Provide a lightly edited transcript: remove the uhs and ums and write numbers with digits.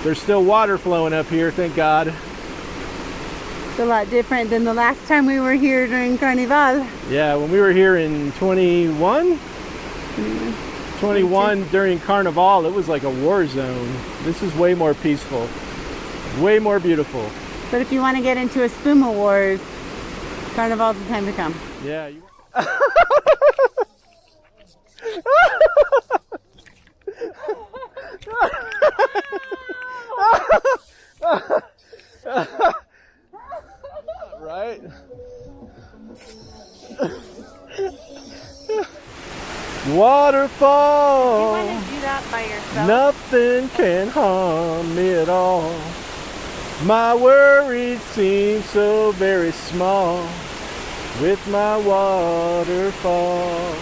there's still water flowing up here, thank God. It's a lot different than the last time we were here during Carnival. Yeah, when we were here in 21 during Carnival, it was like a war zone. This is way more peaceful, way more beautiful. But if you want to get into a Spuma Wars, Carnival's the time to come. Yeah. Right? Waterfall. You want to do that by yourself? Nothing can harm me at all. My worries seem so very small with my waterfall.